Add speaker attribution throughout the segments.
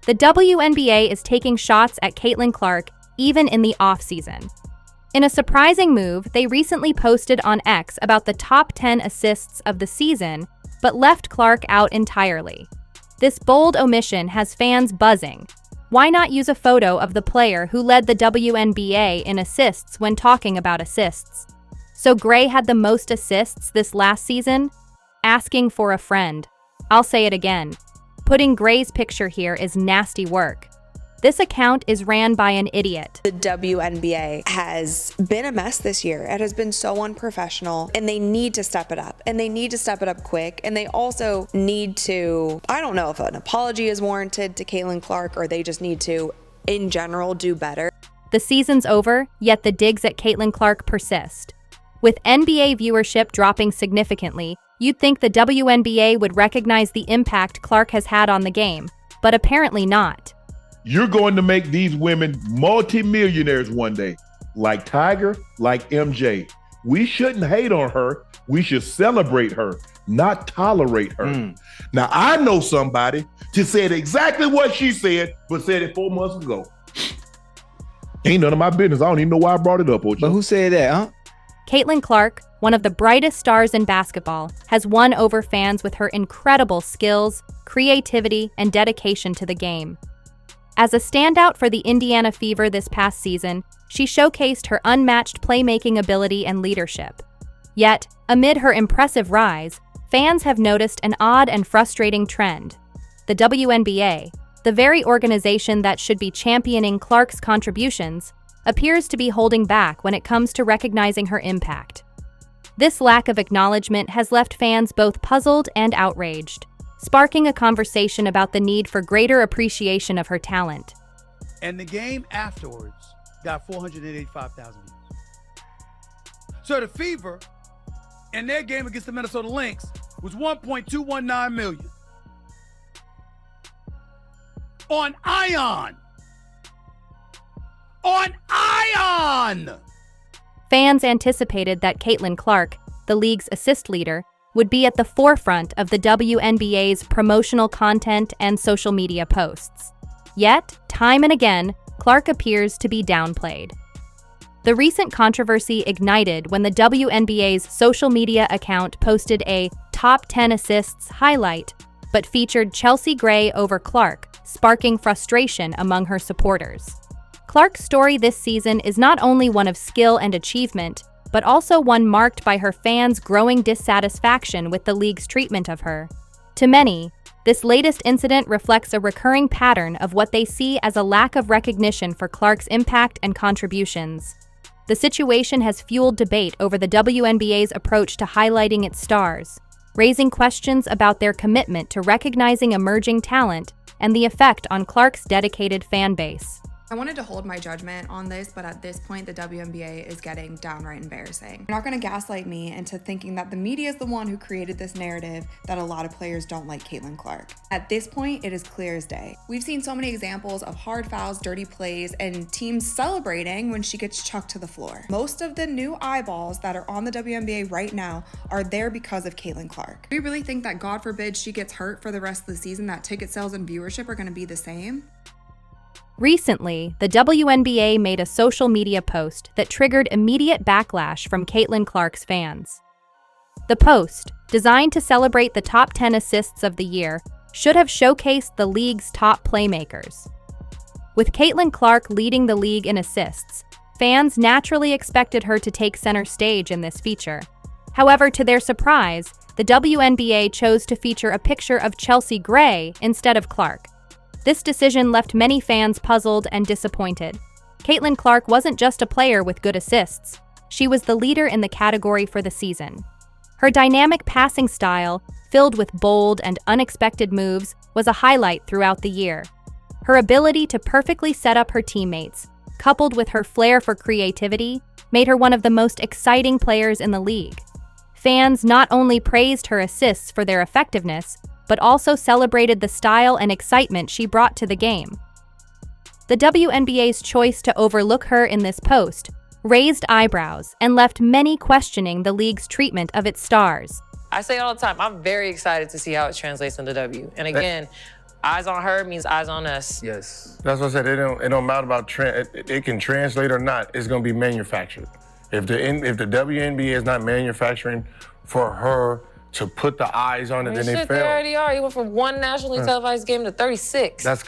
Speaker 1: The WNBA is taking shots at Caitlin Clark even in the offseason. In a surprising move, they recently posted on X about the top 10 assists of the season, but left Clark out entirely. This bold omission has fans buzzing. Why not use a photo of the player who led the WNBA in assists when talking about assists? So Gray had the most assists this last season? Asking for a friend. I'll say it again. Putting Gray's picture here is nasty work. This account is ran by an idiot.
Speaker 2: The WNBA has been a mess this year. It has been so unprofessional, and they need to step it up, and they need to step it up quick, and they also need to, I don't know if an apology is warranted to Caitlin Clark, or they just need to, in general, do better.
Speaker 1: The season's over, yet the digs at Caitlin Clark persist. With NBA viewership dropping significantly, you'd think the WNBA would recognize the impact Clark has had on the game, but apparently not.
Speaker 3: You're going to make these women multimillionaires one day, like Tiger, like MJ. We shouldn't hate on her. We should celebrate her, not tolerate her. Now, I know somebody who said exactly what she said, but said it 4 months ago. Ain't none of my business. I don't even know why I brought it up, Ocho.
Speaker 4: But who said that, huh?
Speaker 1: Caitlin Clark, one of the brightest stars in basketball, has won over fans with her incredible skills, creativity, and dedication to the game. As a standout for the Indiana Fever this past season, she showcased her unmatched playmaking ability and leadership. Yet, amid her impressive rise, fans have noticed an odd and frustrating trend. The WNBA, the very organization that should be championing Clark's contributions, appears to be holding back when it comes to recognizing her impact. This lack of acknowledgement has left fans both puzzled and outraged, sparking a conversation about the need for greater appreciation of her talent.
Speaker 5: And the game afterwards got 485,000 views. So the Fever, in their game against the Minnesota Lynx, was 1.219 million. On Ion! On Ion!
Speaker 1: Fans anticipated that Caitlin Clark, the league's assist leader, would be at the forefront of the WNBA's promotional content and social media posts. Yet, time and again, Clark appears to be downplayed. The recent controversy ignited when the WNBA's social media account posted a top 10 assists highlight, but featured Chelsea Gray over Clark, sparking frustration among her supporters. Clark's story this season is not only one of skill and achievement, but also one marked by her fans' growing dissatisfaction with the league's treatment of her. To many, this latest incident reflects a recurring pattern of what they see as a lack of recognition for Clark's impact and contributions. The situation has fueled debate over the WNBA's approach to highlighting its stars, raising questions about their commitment to recognizing emerging talent and the effect on Clark's dedicated fan base.
Speaker 6: I wanted to hold my judgment on this, but at this point, the WNBA is getting downright embarrassing. You're not going to gaslight me into thinking that the media is the one who created this narrative that a lot of players don't like Caitlin Clark. At this point, it is clear as day. We've seen so many examples of hard fouls, dirty plays, and teams celebrating when she gets chucked to the floor. Most of the new eyeballs that are on the WNBA right now are there because of Caitlin Clark. Do we really think that, God forbid, she gets hurt for the rest of the season, that ticket sales and viewership are going to be the same?
Speaker 1: Recently, the WNBA made a social media post that triggered immediate backlash from Caitlin Clark's fans. The post, designed to celebrate the top 10 assists of the year, should have showcased the league's top playmakers. With Caitlin Clark leading the league in assists, fans naturally expected her to take center stage in this feature. However, to their surprise, the WNBA chose to feature a picture of Chelsea Gray instead of Clark. This decision left many fans puzzled and disappointed. Caitlin Clark wasn't just a player with good assists. She was the leader in the category for the season. Her dynamic passing style, filled with bold and unexpected moves, was a highlight throughout the year. Her ability to perfectly set up her teammates, coupled with her flair for creativity, made her one of the most exciting players in the league. Fans not only praised her assists for their effectiveness, but also celebrated the style and excitement she brought to the game. The WNBA's choice to overlook her in this post raised eyebrows and left many questioning the league's treatment of its stars.
Speaker 7: I say it all the time, I'm very excited to see how it translates into W. And again,
Speaker 4: Eyes on her means eyes on us.
Speaker 7: Yes. That's what I said. It don't matter about it can translate or not. It's gonna be manufactured. If the WNBA is not manufacturing for her to put the eyes on it, then they fail.
Speaker 4: They already are. He went from one nationally televised game to 36.
Speaker 7: That's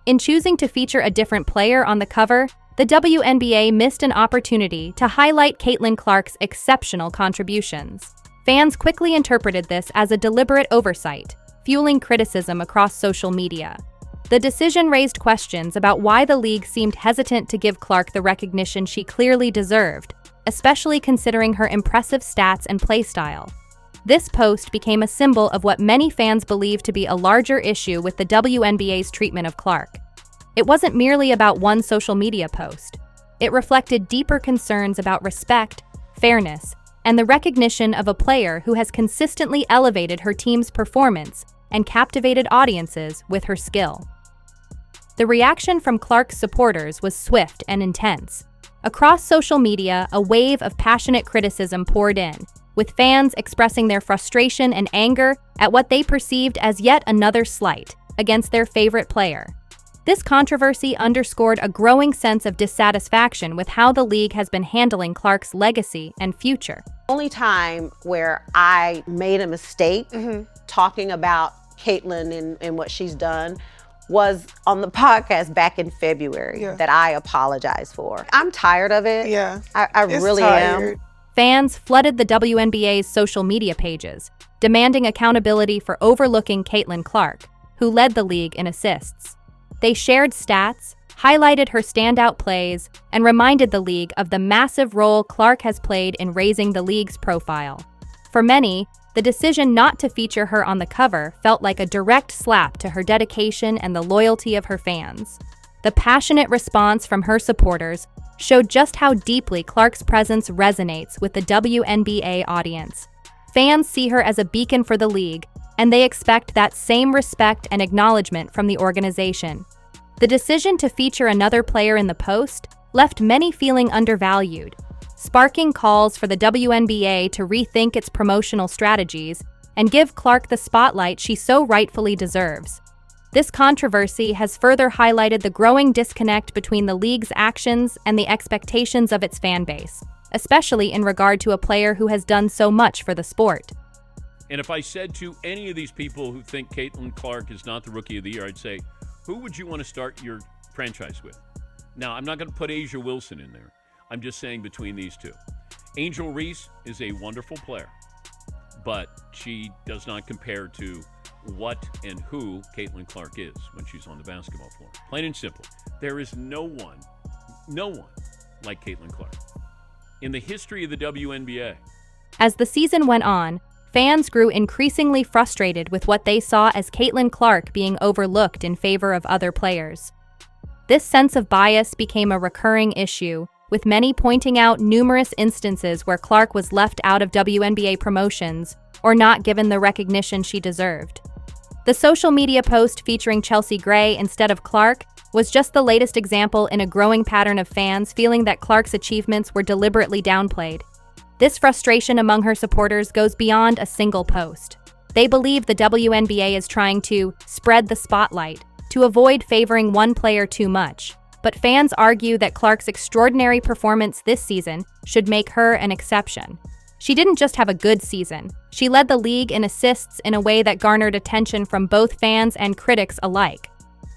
Speaker 1: In choosing to feature a different player on the cover, the WNBA missed an opportunity to highlight Caitlin Clark's exceptional contributions. Fans quickly interpreted this as a deliberate oversight, fueling criticism across social media. The decision raised questions about why the league seemed hesitant to give Clark the recognition she clearly deserved, especially considering her impressive stats and play style. This post became a symbol of what many fans believe to be a larger issue with the WNBA's treatment of Clark. It wasn't merely about one social media post. It reflected deeper concerns about respect, fairness, and the recognition of a player who has consistently elevated her team's performance and captivated audiences with her skill. The reaction from Clark's supporters was swift and intense. Across social media, a wave of passionate criticism poured in, with fans expressing their frustration and anger at what they perceived as yet another slight against their favorite player. This controversy underscored a growing sense of dissatisfaction with how the league has been handling Clark's legacy and future.
Speaker 8: Only time where I made a mistake talking about Caitlin and what she's done was on the podcast back in February that I apologized for. I'm tired of it.
Speaker 2: Yeah.
Speaker 8: I really am.
Speaker 1: Fans flooded the WNBA's social media pages, demanding accountability for overlooking Caitlin Clark, who led the league in assists. They shared stats, highlighted her standout plays, and reminded the league of the massive role Clark has played in raising the league's profile. For many, the decision not to feature her on the cover felt like a direct slap to her dedication and the loyalty of her fans. The passionate response from her supporters showed just how deeply Clark's presence resonates with the WNBA audience. Fans see her as a beacon for the league, and they expect that same respect and acknowledgement from the organization. The decision to feature another player in the post left many feeling undervalued, sparking calls for the WNBA to rethink its promotional strategies and give Clark the spotlight she so rightfully deserves. This controversy has further highlighted the growing disconnect between the league's actions and the expectations of its fan base, especially in regard to a player who has done so much for the sport.
Speaker 9: And if I said to any of these people who think Caitlin Clark is not the Rookie of the Year, I'd say, who would you want to start your franchise with? Now, I'm not going to put Asia Wilson in there. I'm just saying between these two. Angel Reese is a wonderful player, but she does not compare to what and who Caitlin Clark is when she's on the basketball floor. Plain and simple. There is no one like Caitlin Clark in the history of the WNBA.
Speaker 1: As the season went on, fans grew increasingly frustrated with what they saw as Caitlin Clark being overlooked in favor of other players. This sense of bias became a recurring issue, with many pointing out numerous instances where Clark was left out of WNBA promotions or not given the recognition she deserved. The social media post featuring Chelsea Gray instead of Clark was just the latest example in a growing pattern of fans feeling that Clark's achievements were deliberately downplayed. This frustration among her supporters goes beyond a single post. They believe the WNBA is trying to spread the spotlight, to avoid favoring one player too much. But fans argue that Clark's extraordinary performance this season should make her an exception. She didn't just have a good season. She led the league in assists in a way that garnered attention from both fans and critics alike.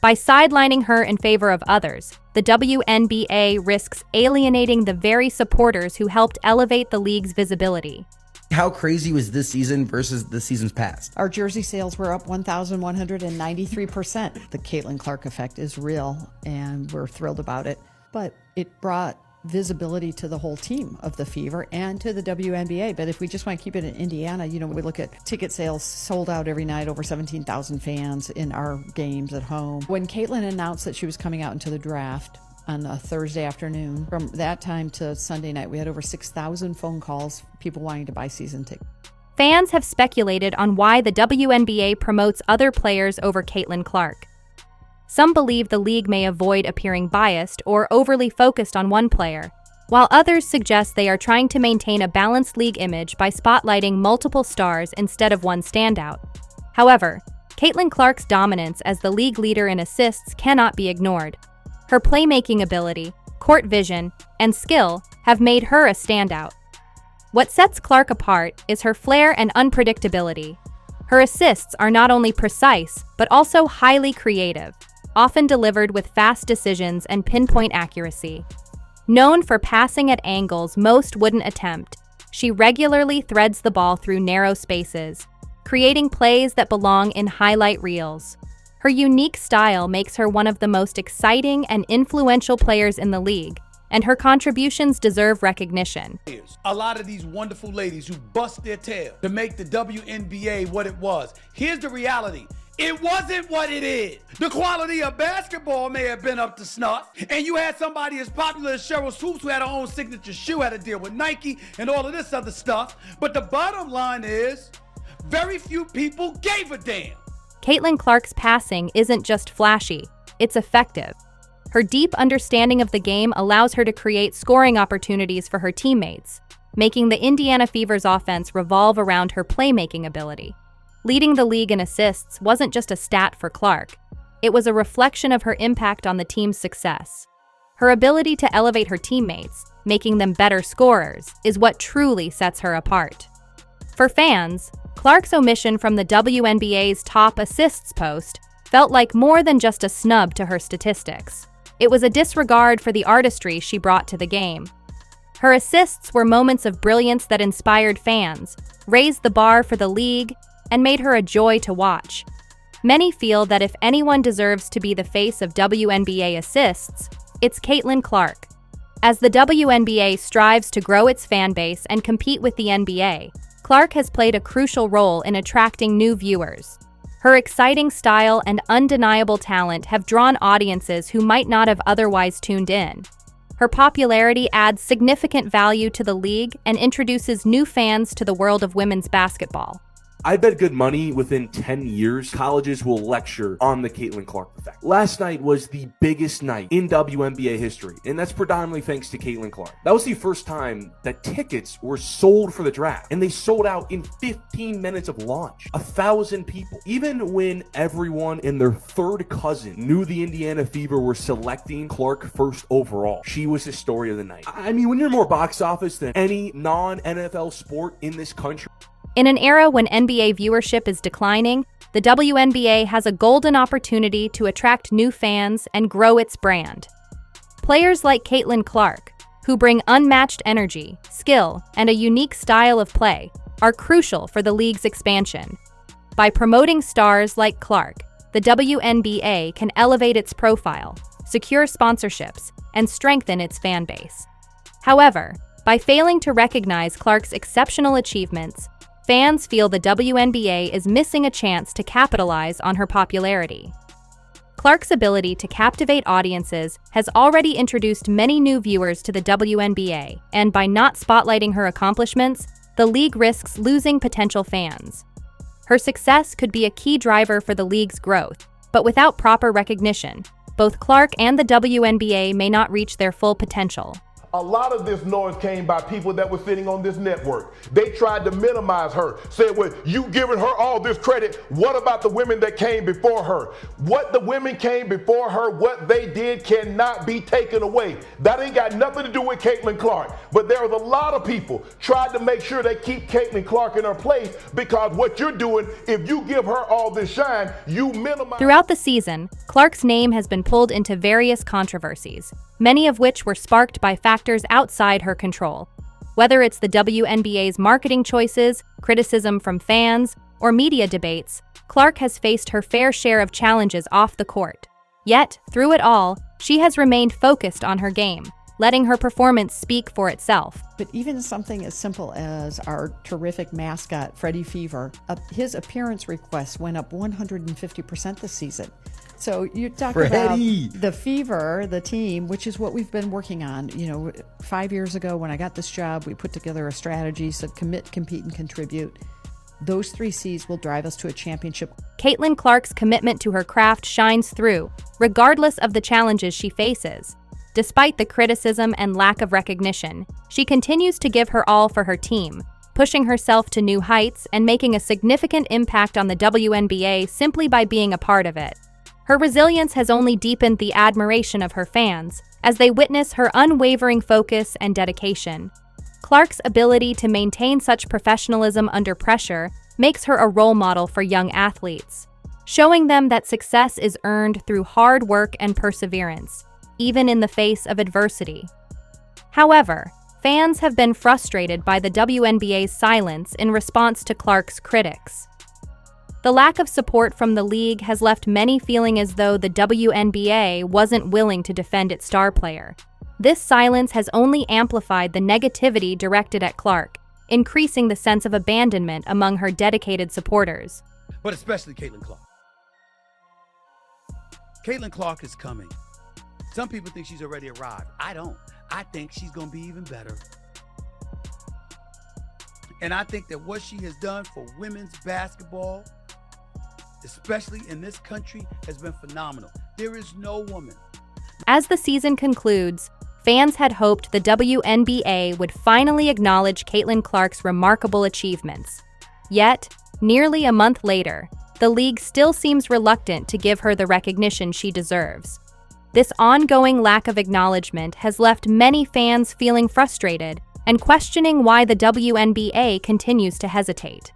Speaker 1: By sidelining her in favor of others, the WNBA risks alienating the very supporters who helped elevate the league's visibility.
Speaker 10: How crazy was this season versus the seasons past?
Speaker 11: Our jersey sales were up 1,193%. The Caitlin Clark effect is real, and we're thrilled about it. But it brought visibility to the whole team of the Fever and to the WNBA. But if we just want to keep it in Indiana, we look at ticket sales sold out every night, over 17,000 fans in our games at home. When Caitlin announced that she was coming out into the draft on a Thursday afternoon, from that time to Sunday night, we had over 6,000 phone calls, people wanting to buy season tickets.
Speaker 1: Fans have speculated on why the WNBA promotes other players over Caitlin Clark. Some believe the league may avoid appearing biased or overly focused on one player, while others suggest they are trying to maintain a balanced league image by spotlighting multiple stars instead of one standout. However, Caitlin Clark's dominance as the league leader in assists cannot be ignored. Her playmaking ability, court vision, and skill have made her a standout. What sets Clark apart is her flair and unpredictability. Her assists are not only precise, but also highly creative, often delivered with fast decisions and pinpoint accuracy. Known for passing at angles most wouldn't attempt, she regularly threads the ball through narrow spaces, creating plays that belong in highlight reels. Her unique style makes her one of the most exciting and influential players in the league, and her contributions deserve recognition.
Speaker 5: A lot of these wonderful ladies who bust their tail to make the WNBA what it was. Here's the reality. It wasn't what it is. The quality of basketball may have been up to snuff, and you had somebody as popular as Cheryl Swoops who had her own signature shoe, had to deal with Nike and all of this other stuff. But the bottom line is, very few people gave a damn.
Speaker 1: Caitlin Clark's passing isn't just flashy, it's effective. Her deep understanding of the game allows her to create scoring opportunities for her teammates, making the Indiana Fever's offense revolve around her playmaking ability. Leading the league in assists wasn't just a stat for Clark, it was a reflection of her impact on the team's success. Her ability to elevate her teammates, making them better scorers, is what truly sets her apart. For fans, Clark's omission from the WNBA's top assists post felt like more than just a snub to her statistics. It was a disregard for the artistry she brought to the game. Her assists were moments of brilliance that inspired fans, raised the bar for the league, and made her a joy to watch. Many feel that if anyone deserves to be the face of WNBA assists, it's Caitlin Clark. As the WNBA strives to grow its fan base and compete with the NBA, Clark has played a crucial role in attracting new viewers. Her exciting style and undeniable talent have drawn audiences who might not have otherwise tuned in. Her popularity adds significant value to the league and introduces new fans to the world of women's basketball.
Speaker 12: I bet good money within 10 years, colleges will lecture on the Caitlin Clark effect. Last night was the biggest night in WNBA history, and that's predominantly thanks to Caitlin Clark. That was the first time that tickets were sold for the draft, and they sold out in 15 minutes of launch. 1,000 people. Even when everyone and their third cousin knew the Indiana Fever were selecting Clark first overall, she was the story of the night. I mean, when you're more box office than any non-NFL sport in this country,
Speaker 1: in an era when NBA viewership is declining, the WNBA has a golden opportunity to attract new fans and grow its brand. Players like Caitlin Clark, who bring unmatched energy, skill, and a unique style of play, are crucial for the league's expansion. By promoting stars like Clark, the WNBA can elevate its profile, secure sponsorships, and strengthen its fan base. However, by failing to recognize Clark's exceptional achievements, fans feel the WNBA is missing a chance to capitalize on her popularity. Clark's ability to captivate audiences has already introduced many new viewers to the WNBA, and by not spotlighting her accomplishments, the league risks losing potential fans. Her success could be a key driver for the league's growth, but without proper recognition, both Clark and the WNBA may not reach their full potential.
Speaker 3: A lot of this noise came by people that were sitting on this network. They tried to minimize her, said, well, you giving her all this credit. What about the women that came before her? What the women came before her, what they did cannot be taken away. That ain't got nothing to do with Caitlin Clark. But there was a lot of people tried to make sure they keep Caitlin Clark in her place, because what you're doing, if you give her all this shine, you minimize.
Speaker 1: Throughout the season, Clark's name has been pulled into various controversies, many of which were sparked by factors outside her control. Whether it's the WNBA's marketing choices, criticism from fans, or media debates, Clark has faced her fair share of challenges off the court. Yet, through it all, she has remained focused on her game, letting her performance speak for itself.
Speaker 11: But even something as simple as our terrific mascot, Freddie Fever, his appearance requests went up 150% this season. So you talk about the Fever, the team, which is what we've been working on. 5 years ago when I got this job, we put together a strategy, said commit, compete, and contribute. Those 3 C's will drive us to a championship.
Speaker 1: Caitlin Clark's commitment to her craft shines through, regardless of the challenges she faces. Despite the criticism and lack of recognition, she continues to give her all for her team, pushing herself to new heights and making a significant impact on the WNBA simply by being a part of it. Her resilience has only deepened the admiration of her fans as they witness her unwavering focus and dedication. Clark's ability to maintain such professionalism under pressure makes her a role model for young athletes, showing them that success is earned through hard work and perseverance, even in the face of adversity. However, fans have been frustrated by the WNBA's silence in response to Clark's critics. The lack of support from the league has left many feeling as though the WNBA wasn't willing to defend its star player. This silence has only amplified the negativity directed at Clark, increasing the sense of abandonment among her dedicated supporters.
Speaker 5: But especially Caitlin Clark. Caitlin Clark is coming. Some people think she's already arrived. I don't. I think she's going to be even better. And I think that what she has done for women's basketball, especially in this country, has been phenomenal. There is no woman.
Speaker 1: As the season concludes, fans had hoped the WNBA would finally acknowledge Caitlin Clark's remarkable achievements. Yet, nearly a month later, the league still seems reluctant to give her the recognition she deserves. This ongoing lack of acknowledgement has left many fans feeling frustrated and questioning why the WNBA continues to hesitate.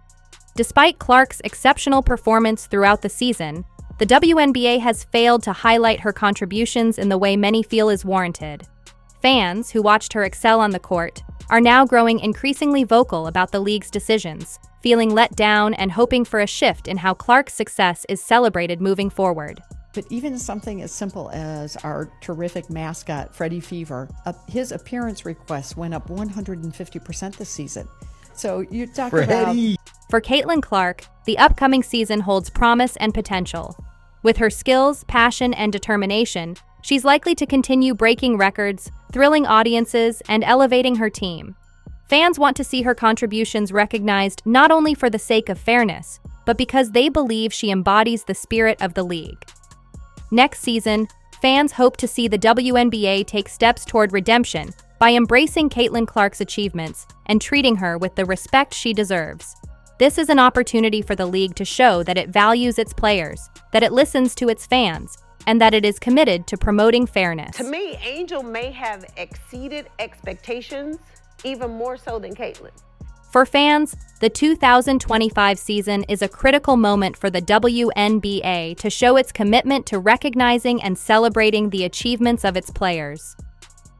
Speaker 1: Despite Clark's exceptional performance throughout the season, the WNBA has failed to highlight her contributions in the way many feel is warranted. Fans, who watched her excel on the court, are now growing increasingly vocal about the league's decisions, feeling let down and hoping for a shift in how Clark's success is celebrated moving forward.
Speaker 11: But even something as simple as our terrific mascot, Freddie Fever, his appearance requests went up 150% this season. So you talk about...
Speaker 1: For Caitlin Clark, the upcoming season holds promise and potential. With her skills, passion, and determination, she's likely to continue breaking records, thrilling audiences, and elevating her team. Fans want to see her contributions recognized not only for the sake of fairness, but because they believe she embodies the spirit of the league. Next season, fans hope to see the WNBA take steps toward redemption by embracing Caitlin Clark's achievements and treating her with the respect she deserves. This is an opportunity for the league to show that it values its players, that it listens to its fans, and that it is committed to promoting fairness.
Speaker 8: To me, Angel may have exceeded expectations even more so than Caitlin.
Speaker 1: For fans, the 2025 season is a critical moment for the WNBA to show its commitment to recognizing and celebrating the achievements of its players.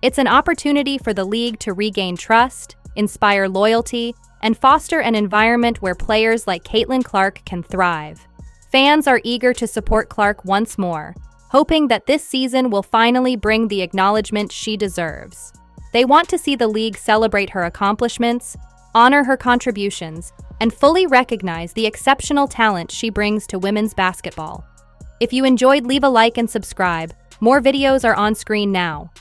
Speaker 1: It's an opportunity for the league to regain trust, inspire loyalty, and foster an environment where players like Caitlin Clark can thrive. Fans are eager to support Clark once more, hoping that this season will finally bring the acknowledgement she deserves. They want to see the league celebrate her accomplishments, honor her contributions, and fully recognize the exceptional talent she brings to women's basketball. If you enjoyed, leave a like and subscribe. More videos are on screen now.